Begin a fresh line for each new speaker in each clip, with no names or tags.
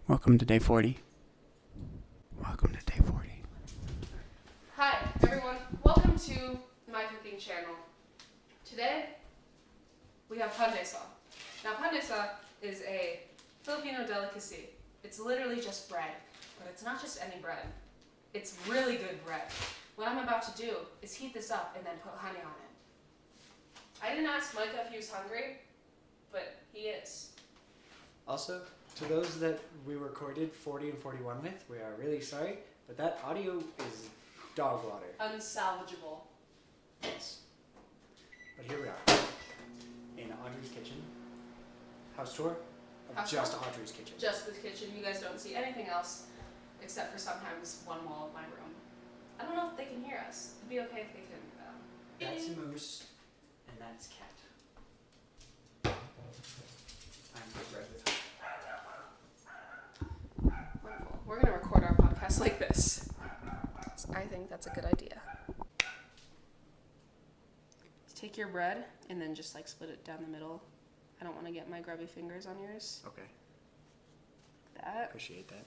Welcome to day 40. Welcome to day 40.
Hi, everyone. Welcome to my cooking channel. Today, we have pandesa. Now, pandesa is a Filipino delicacy. It's literally just bread, but it's not just any bread. It's really good bread. What I'm about to do is heat this up and then put honey on it. I didn't ask Micah if he was hungry, but he is.
Also, to those that we recorded 40 and 41 with, we are really sorry, but that audio is dog water.
Unsalvageable.
Yes. But here we are, in Audrey's kitchen. House tour of
House
just
tour?
Audrey's kitchen.
Just the kitchen. You guys don't see anything else except for sometimes one wall of my room. I don't know if they can hear us. It'd be okay if they can.
That's Moose, and that's Cat. I'm good with her.
Wonderful. We're going to record our podcast like this. So I think that's a good idea. Take your bread and then just like split it down the middle. I don't want to get my grubby fingers on yours.
Okay,
Like that.
appreciate that.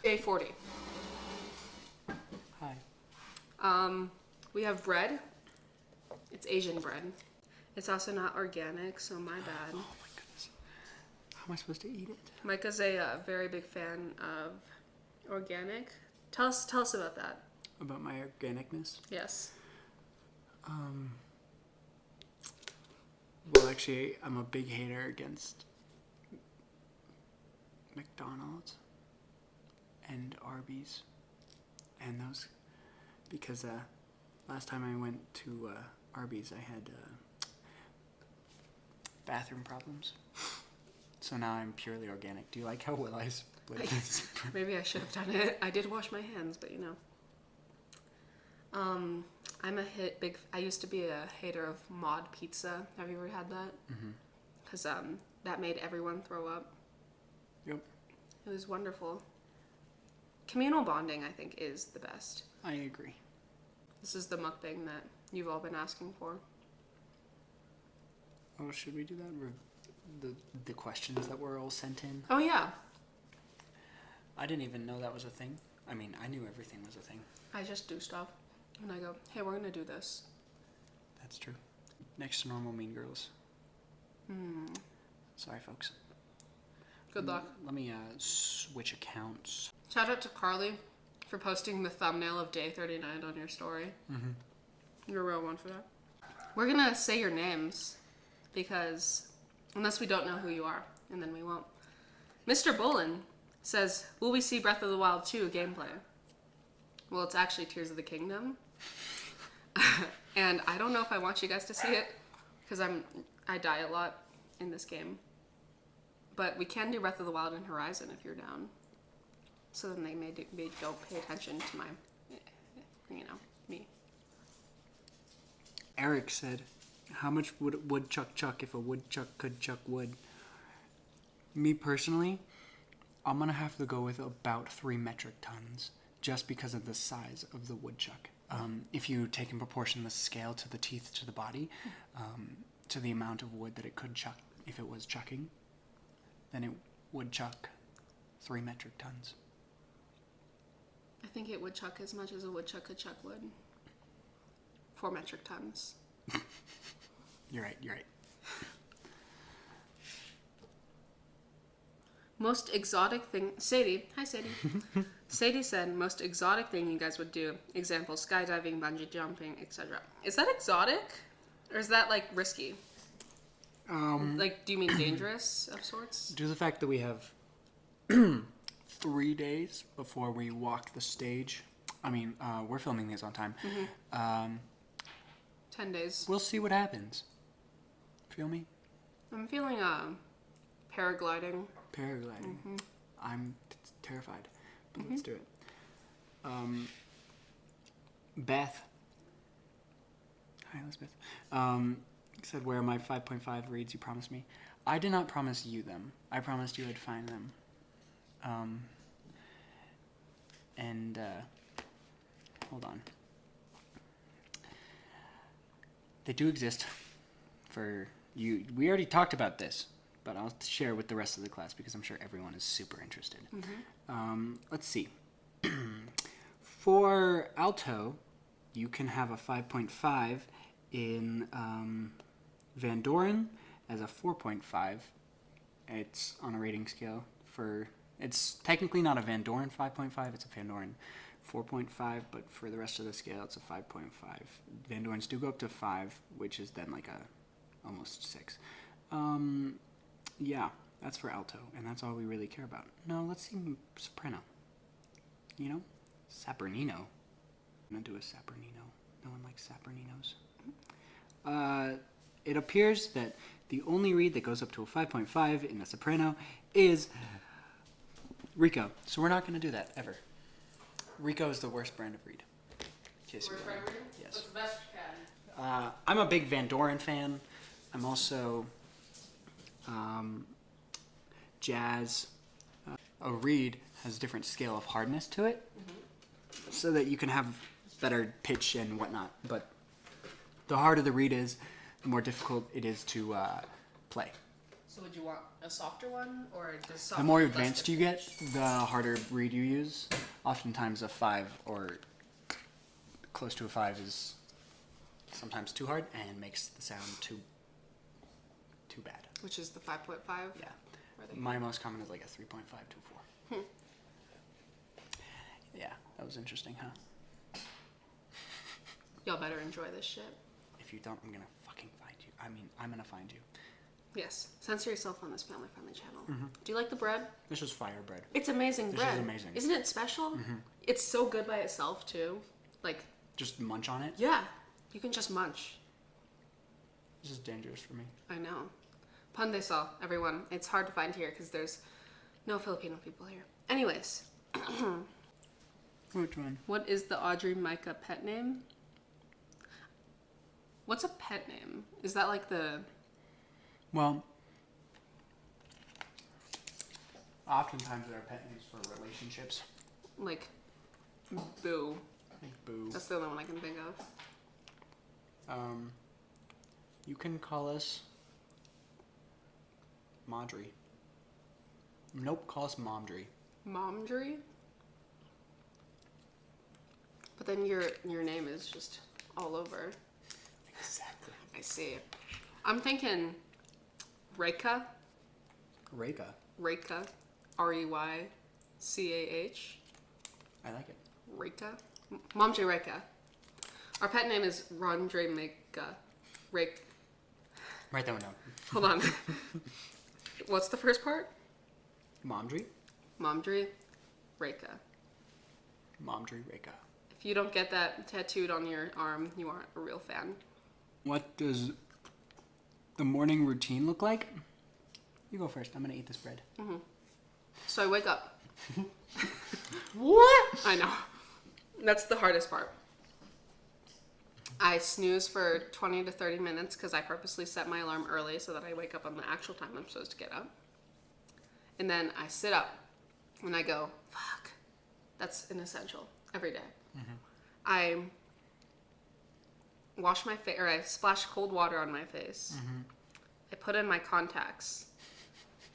Day 40.
Hi.
We have bread. It's Asian bread. It's also not organic, so my bad.
Oh my goodness. How am I supposed to eat it?
Micah's a very big fan of organic. Tell us about that.
About my organicness?
Yes.
Well, actually, I'm a big hater against McDonald's and Arby's and those, because last time I went to Arby's, I had bathroom problems. So now I'm purely organic. Do you like how well I split this?
Maybe I should have done it. I did wash my hands, but you know. I used to be a hater of Mod Pizza. Have you ever had that?
Mm-hmm.
Because that made everyone throw up.
Yep.
It was wonderful. Communal bonding, I think, is the best.
I agree.
This is the mukbang that you've all been asking for.
Oh, should we do that? The questions that were all sent in?
Oh, yeah.
I didn't even know that was a thing. I mean, I knew everything was a thing.
I just do stuff. And I go, hey, we're going to do this.
That's true. Next to normal Mean Girls. Sorry, folks.
Good luck.
Let me switch accounts.
Shout out to Carly for posting the thumbnail of day 39 on your story.
Mm-hmm.
You're a real one for that. We're going to say your names because unless we don't know who you are, and then we won't. Mr. Bullen says, will we see Breath of the Wild 2 gameplay? Well, it's actually Tears of the Kingdom. And I don't know if I want you guys to see it because I die a lot in this game. But we can do Breath of the Wild and Horizon if you're down. So then they don't pay attention to my, me.
Eric said, how much would a woodchuck chuck if a woodchuck could chuck wood? Me personally, I'm going to have to go with about 3 metric tons just because of the size of the woodchuck. If you take in proportion the scale to the teeth to the body, to the amount of wood that it could chuck if it was chucking, then it would chuck 3 metric tons.
I think it would chuck as much as a woodchuck could chuck wood. 4 metric tons.
You're right.
Most exotic thing... Sadie. Hi, Sadie. Sadie said, most exotic thing you guys would do. Example, skydiving, bungee jumping, etc. Is that exotic? Or is that, like, risky? Like, do you mean dangerous of sorts?
Due to the fact that we have 3 days before we walk the stage. I mean, we're filming these on time.
10 days.
We'll see what happens. Feel me?
I'm feeling paragliding.
Paragliding. I'm terrified, but let's do it. Beth. Hi, Elizabeth. Said, where are my 5.5 reads you promised me? I did not promise you them. I promised you I'd find them. Hold on. They do exist for you. We already talked about this, but I'll share with the rest of the class because I'm sure everyone is super interested. Let's see. For alto, you can have a 5.5 in Van Doren as a 4.5. It's on a rating scale for... It's technically not a Van Doren 5.5, it's a Van Doren 4.5, but for the rest of the scale, it's a 5.5. Van Dorens do go up to 5, which is then like a almost 6. Yeah, that's for alto, and that's all we really care about. No, let's see soprano. You know? Sapernino. I'm gonna do a Sapernino. No one likes Saperninos. It appears that the only reed that goes up to a 5.5 in a soprano is Rico. So we're not going to do that, ever. Rico is the worst brand of reed. In case you
Worst
were
brand
wondering.
reed?
Yes.
What's the best you can?
I'm a big Van Doren fan. I'm also jazz. A reed has a different scale of hardness to it, so that you can have better pitch and whatnot. But the harder the reed is, the more difficult it is to play.
So would you want a softer one, or does
The
soft
more
less
advanced you get, the harder reed you use. Oftentimes a 5 or close to a 5 is sometimes too hard and makes the sound too bad.
Which is the 5.5?
Yeah.
Are they-
My most common is like a 3.5 to a 4. Yeah, that was interesting, huh?
Y'all better enjoy this shit.
If you don't, I'm gonna fucking find you. I mean, I'm gonna find you.
Yes. Censor yourself on this family-friendly channel. Do you like the bread?
This was fire bread.
It's amazing
This
bread.
is amazing.
Isn't it special? It's so good by itself too. Like,
Just munch on it.
yeah, you can just munch.
This is dangerous for me.
I know. Pan de sal, everyone. It's hard to find here because there's no Filipino people here. Anyways,
Which one?
what is the Audrey Micah pet name? What's a pet name? Is that like the...
Well, oftentimes there are pet names for relationships.
like Boo?
Like Boo.
That's the only one I can think of.
You can call us Maudry. Nope, call us Momdry.
Momdry? But then your name is just all over.
Exactly.
I see. I'm thinking Reyka.
Reka.
Reyka. R-E-Y-C-A-H.
I like it.
Reyka. Momdry Reyka. Our pet name is Rondre Meka. Rake.
Write that one down.
Hold on. What's the first part?
Momdry.
Momdry Reyka.
Momdry Reka.
If you don't get that tattooed on your arm, you aren't a real fan.
What does the morning routine look like? You go first. I'm gonna eat this bread.
So I wake up.
What?
I know. That's the hardest part. I snooze for 20 to 30 minutes because I purposely set my alarm early so that I wake up on the actual time I'm supposed to get up. And then I sit up and I go, fuck. That's an essential every day. I wash my face, or I splash cold water on my face. I put in my contacts.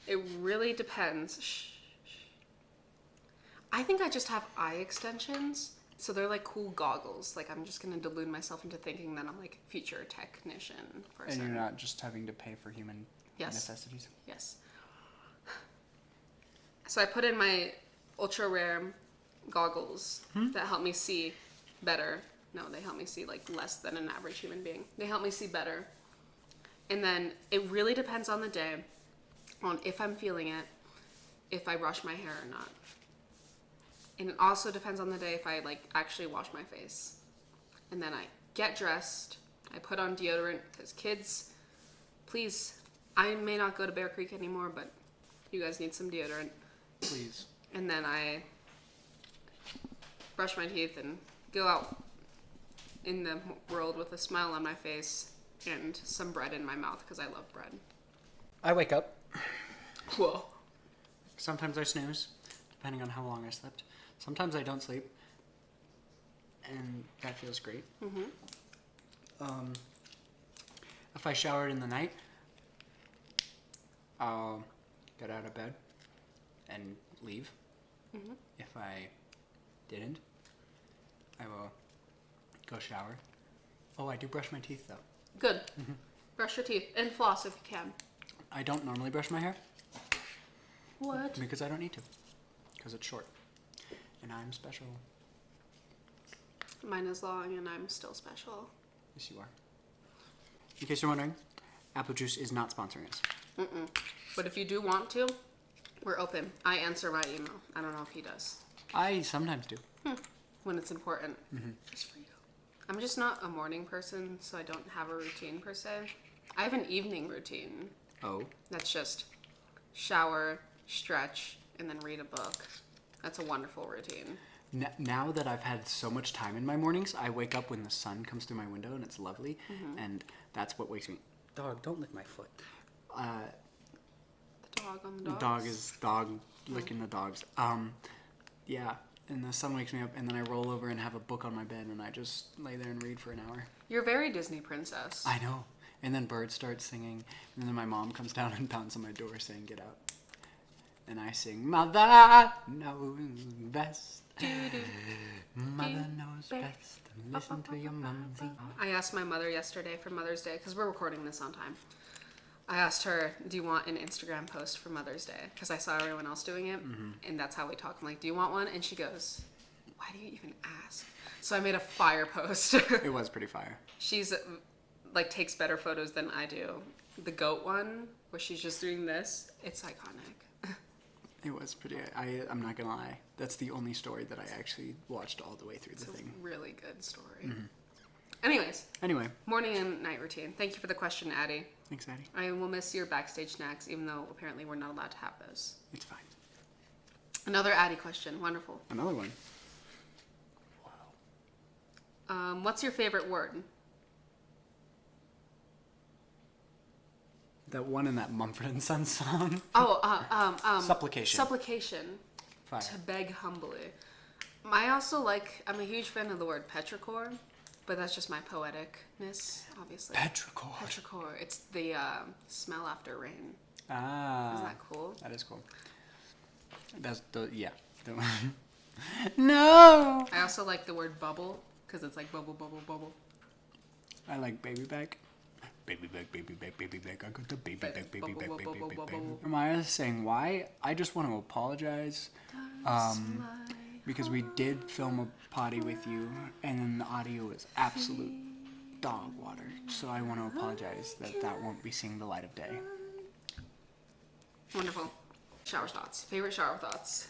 It really depends. Shh. I think I just have eye extensions. So they're like cool goggles. Like I'm just gonna delude myself into thinking that I'm like a future technician person.
And you're not just having to pay for human
Yes.
necessities.
Yes. So I put in my ultra rare goggles that help me see better. No, they help me see like less than an average human being. They help me see better. And then it really depends on the day, on if I'm feeling it, if I brush my hair or not. And it also depends on the day if I like actually wash my face. And then I get dressed. I put on deodorant because kids, please, I may not go to Bear Creek anymore, but you guys need some deodorant.
Please.
And then I brush my teeth and go out in the world with a smile on my face and some bread in my mouth because I love bread.
I wake up.
Whoa.
Sometimes I snooze, depending on how long I slept. Sometimes I don't sleep, and that feels great. If I showered in the night, I'll get out of bed and leave.
Mm-hmm.
If I didn't, I will go shower. Oh, I do brush my teeth though.
Good. Brush your teeth and floss if you can.
I don't normally brush my hair
What?
because I don't need to. Because it's short. And I'm special.
Mine is long and I'm still special.
Yes, you are. In case you're wondering, Apple Juice is not sponsoring us.
But if you do want to, we're open. I answer my email. I don't know if he does.
I sometimes do.
When it's important. Just for you. I'm just not a morning person, so I don't have a routine per se. I have an evening routine.
Oh.
That's just shower, stretch, and then read a book. That's a wonderful routine.
Now that I've had so much time in my mornings, I wake up when the sun comes through my window and it's lovely, and that's what wakes me. Dog, don't lick my foot.
The dog on the
The
dogs.
dog is licking the dogs. Yeah, and the sun wakes me up, and then I roll over and have a book on my bed, and I just lay there and read for an hour.
You're very Disney princess.
I know. And then birds start singing, and then my mom comes down and pounds on my door saying, "Get out." And I sing, "Mother knows best. Mother knows best. Listen to your mumsy."
I asked my mother yesterday for Mother's Day, because we're recording this on time. I asked her, do you want an Instagram post for Mother's Day? Because I saw everyone else doing it, and that's how we talk. I'm like, do you want one? And she goes, why do you even ask? So I made a fire post.
It was pretty fire.
She's, like, takes better photos than I do. The goat one, where she's just doing this, it's iconic.
It was pretty. I'm not gonna lie. That's the only story that I actually watched all the way through the
It's
thing.
a really good story. Anyways,
Anyway,
morning and night routine. Thank you for the question, Addie.
thanks, Addie.
I will miss your backstage snacks, even though apparently we're not allowed to have those.
It's fine.
Another Addie question. Wonderful.
Another one.
What's your favorite word?
That one in that Mumford and Sons song.
Oh,
Supplication.
Supplication.
Fire.
To beg humbly. I also like, I'm a huge fan of the word petrichor, but that's just my poeticness, obviously.
Petrichor.
Petrichor. It's the smell after rain.
Ah.
Isn't that cool?
That is cool. That's the yeah. No.
I also like the word bubble, because it's like bubble, bubble, bubble.
I like baby back. Baby back, baby back, baby back. I got the baby back, baby back, baby back, baby back. Maya saying why? I just want to apologize. Because we did film a potty with you, and then the audio is absolute dog water. So I want to apologize that won't be seeing the light of day.
Wonderful. Shower thoughts. Favorite shower thoughts.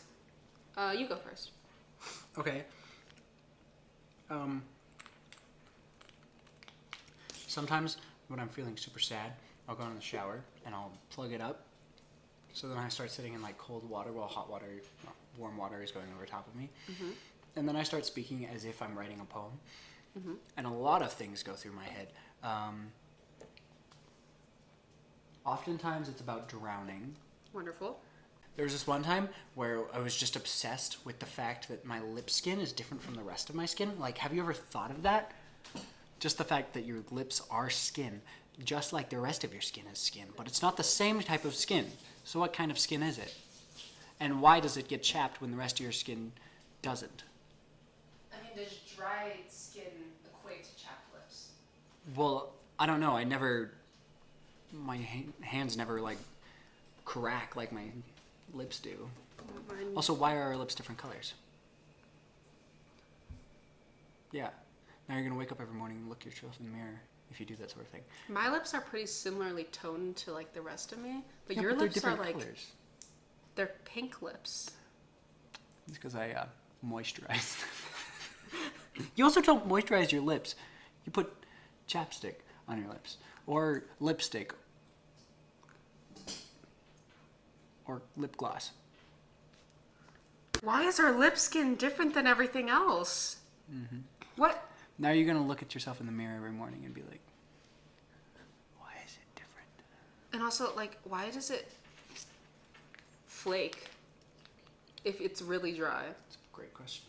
You go first.
Okay. Sometimes when I'm feeling super sad, I'll go in the shower and I'll plug it up. So then I start sitting in like cold water while warm water is going over top of me. And then I start speaking as if I'm writing a poem. And a lot of things go through my head. Oftentimes it's about drowning.
Wonderful.
There was this one time where I was just obsessed with the fact that my lip skin is different from the rest of my skin. Like, have you ever thought of that? Just the fact that your lips are skin, just like the rest of your skin is skin. But it's not the same type of skin. So what kind of skin is it? And why does it get chapped when the rest of your skin doesn't?
I mean, does dry skin equate to chapped lips?
Well, I don't know. My hands never, like, crack like my lips do. Also, why are our lips different colors? Yeah. Now you're going to wake up every morning and look yourself in the mirror if you do that sort of thing.
My lips are pretty similarly toned to like the rest of me, but
Yeah,
your
but they're
lips are
different
like
colors.
they're pink lips.
It's because I moisturized. You also don't moisturize your lips. You put chapstick on your lips. Or lipstick. Or lip gloss.
Why is our lip skin different than everything else? What?
Now you're going to look at yourself in the mirror every morning and be like, why is it different?
And also, like, why does it flake if it's really dry?
That's a great question.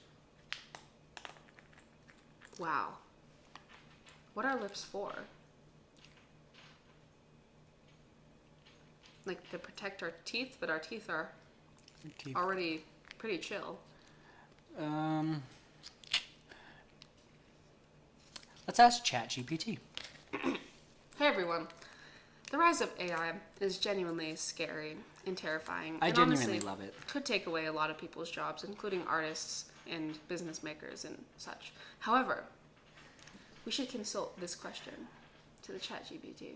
Wow. What are lips for? like to protect our teeth, but our teeth are
Teeth.
already pretty chill.
Let's ask ChatGPT.
Hey everyone. The rise of AI is genuinely scary and terrifying.
I
and
genuinely
honestly
love it.
could take away a lot of people's jobs, including artists and business makers and such. However, we should consult this question to the ChatGPT.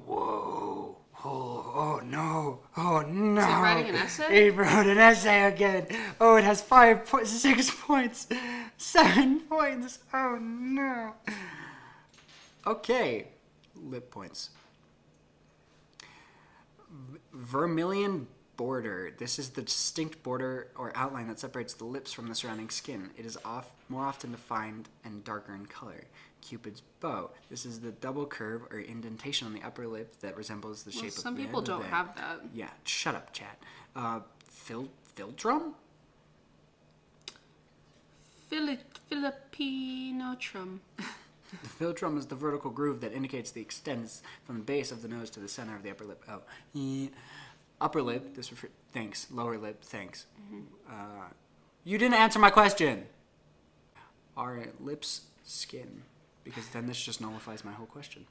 Whoa. Oh no. Oh no.
Is it writing an essay?
It wrote an essay again. Oh, it has 6 points. 7 points. Oh no. Okay. Lip points. Vermilion border. This is the distinct border or outline that separates the lips from the surrounding skin. It is more often defined and darker in color. Cupid's bow. This is the double curve or indentation on the upper lip that resembles the shape of
Some
the
people
end of
don't
the-
have that.
Yeah, shut up, chat. Philtrum?
Filipino trum.
The philtrum is the vertical groove that indicates the extents from the base of the nose to the center of the upper lip. Oh, upper lip. Thanks. Lower lip. Thanks. You didn't answer my question. Are lips skin? Because then this just nullifies my whole question.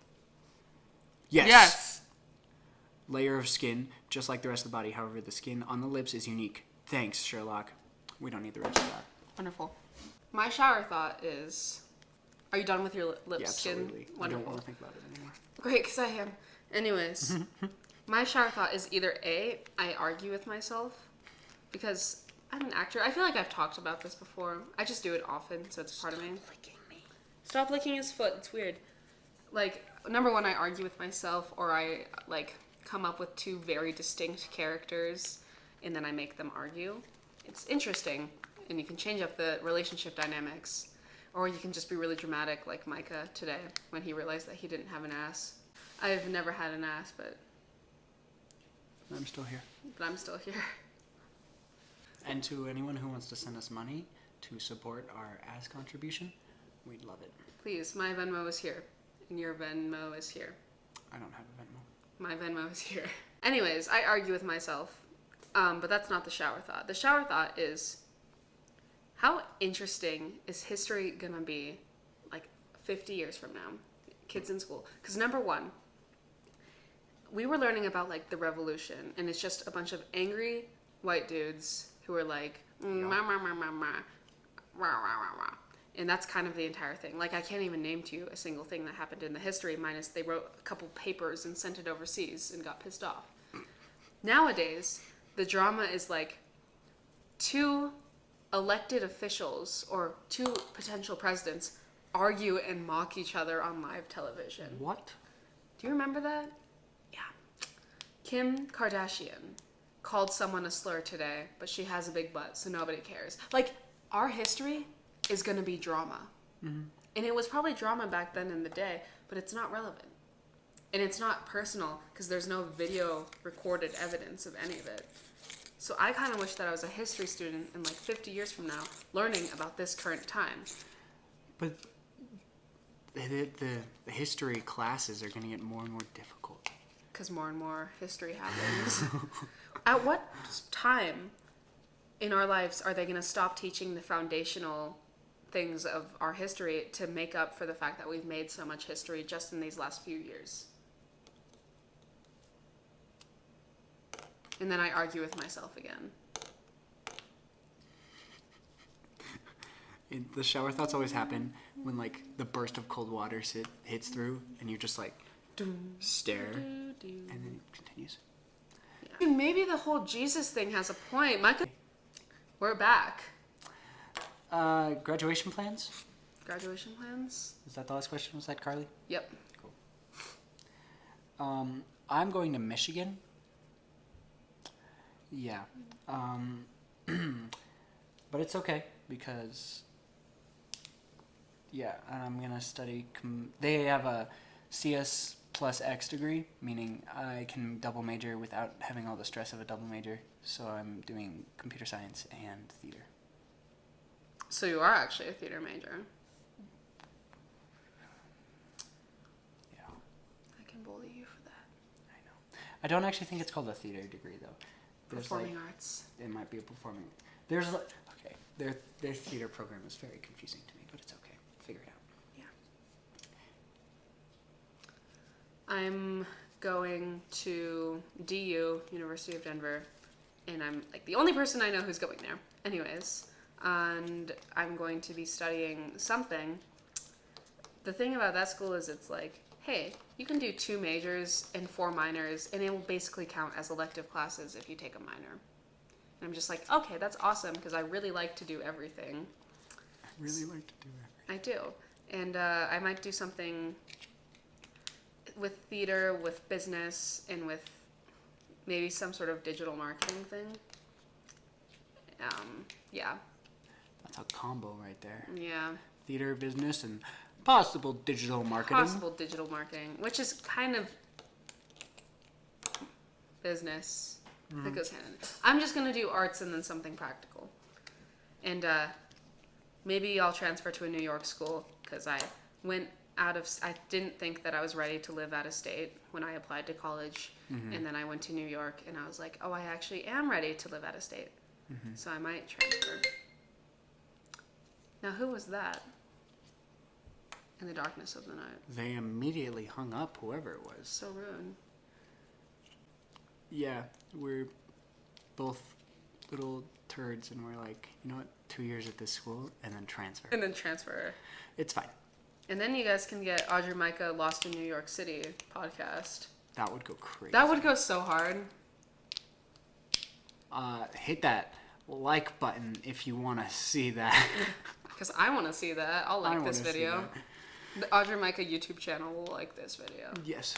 Yes. Layer of skin, just like the rest of the body. However, the skin on the lips is unique. Thanks, Sherlock. We don't need the rest of that.
Wonderful. My shower thought is, are you done with your lip
Yeah,
skin?
absolutely. I don't
Wonderful.
want to think about it anymore.
Great, because I am. Anyways, my shower thought is either A, I argue with myself, because I'm an actor. I feel like I've talked about this before. I just do it often, so it's part of me. Stop licking his foot. It's weird. Like, number one, I argue with myself, or I, like, come up with two very distinct characters, and then I make them argue. It's interesting, and you can change up the relationship dynamics. Or you can just be really dramatic, like Micah today, when he realized that he didn't have an ass. I've never had an ass, but
I'm still here.
I'm still here.
And to anyone who wants to send us money to support our ass contribution, we'd love it.
Please, my Venmo is here, and your Venmo is here.
I don't have a Venmo.
My Venmo is here. Anyways, I argue with myself, but that's not the shower thought. The shower thought is, how interesting is history gonna be, like, 50 years from now? Kids in school. Because number one, we were learning about, like, the revolution, and it's just a bunch of angry white dudes who are like, "Ma, ma, ma, ma, ma, rah, rah, rah, rah." And that's kind of the entire thing. Like, I can't even name to you a single thing that happened in the history, minus they wrote a couple papers and sent it overseas and got pissed off. Nowadays, the drama is like two elected officials or two potential presidents argue and mock each other on live television.
What?
Do you remember that? Yeah. Kim Kardashian called someone a slur today, but she has a big butt, so nobody cares. Like, our history is going to be drama. Mm-hmm. And it was probably drama back then in the day, but it's not relevant. And it's not personal because there's no video recorded evidence of any of it. So I kind of wish that I was a history student in like 50 years from now learning about this current time.
But the history classes are going to get more and more difficult.
Because more and more history happens. At what time in our lives are they going to stop teaching the foundational things of our history to make up for the fact that we've made so much history just in these last few years? And then I argue with myself again.
The shower thoughts always happen when, like, the burst of cold water hits through, and you just, like, stare, and then it continues.
Yeah. Maybe the whole Jesus thing has a point. We're back.
Graduation plans?
Graduation plans?
Is that the last question? Was that Carly?
Yep.
Cool. I'm going to Michigan. Yeah. But it's okay because, yeah, I'm going to study. They have a CS plus X degree, meaning I can double major without having all the stress of a double major. So I'm doing computer science and theater.
So you are actually a theater major.
Yeah.
I can bully you for that.
I don't actually think it's called a theater degree though. There's
Performing arts.
it might be a performing. There's okay. Their theater program is very confusing to me, but it's okay. Figure it out.
I'm going to DU, University of Denver, and I'm like the only person I know who's going there. Anyways, and I'm going to be studying something. The thing about that school is it's like, hey, you can do 2 majors and 4 minors, and it will basically count as elective classes if you take a minor. And I'm just like, okay, that's awesome, because I really like to do everything.
I really like to do that.
I do. And I might do something with theater, with business, and with maybe some sort of digital marketing thing. Yeah.
That's a combo right there.
Yeah.
Theater, business, and possible digital marketing.
Possible digital marketing, which is kind of business that goes hand in hand. I'm just going to do arts and then something practical. And maybe I'll transfer to a New York school because I didn't think that I was ready to live out of state when I applied to college. And then I went to New York and I was like, oh, I actually am ready to live out of state. So I might transfer. Now, who was that? In the darkness of the night.
They immediately hung up, whoever it was.
So rude.
Yeah, we're both little turds, and we're like, you know what, 2 years at this school, and then transfer.
And then transfer.
It's fine.
And then you guys can get Audrey Micah Lost in New York City podcast.
That would go crazy.
That would go so hard.
Hit that like button if you want to see that.
Because I want to see that. I'll
I
like this
wanna see
video.
that.
The Audrey Micah YouTube channel will like this video.
Yes.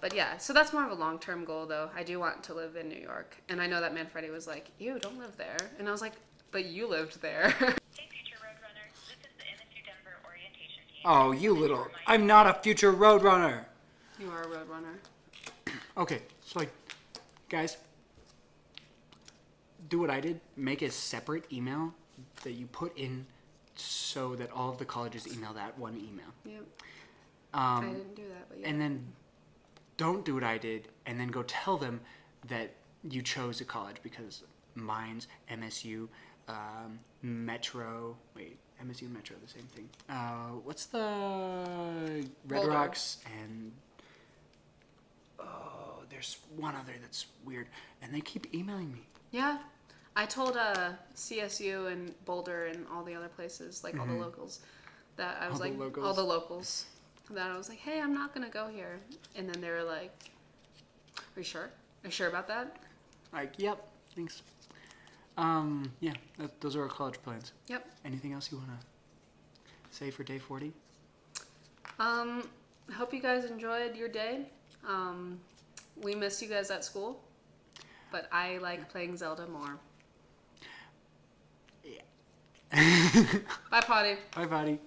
But yeah, so that's more of a long-term goal, though. I do want to live in New York. And I know that Manfredi was like, ew, don't live there. And I was like, but you lived there.
Hey, future Roadrunner. This is the MSU Denver orientation team.
Oh, you little... I'm not a future Roadrunner.
You are a roadrunner.
Okay, so like, guys, do what I did. Make a separate email that you put in so that all of the colleges email that one email.
Yep. I didn't do that, but yeah.
And then don't do what I did and then go tell them that you chose a college because mine's MSU, Metro. Wait, MSU and Metro are the same thing. What's the Red
Boulder.
Rocks and there's one other that's weird, and they keep emailing me.
Yeah. I told CSU and Boulder and all the other places, like all the locals, that I was
All the
like,
locals?
all the locals, that I was like, hey, I'm not going to go here. And then they were like, are you sure? Are you sure about that?
Like, yep, thanks. Yeah, those are our college plans.
Yep.
Anything else you want to say for day 40?
I hope you guys enjoyed your day. We missed you guys at school, but I like playing Zelda more.
Yeah.
Bye, Potty.
Bye, buddy.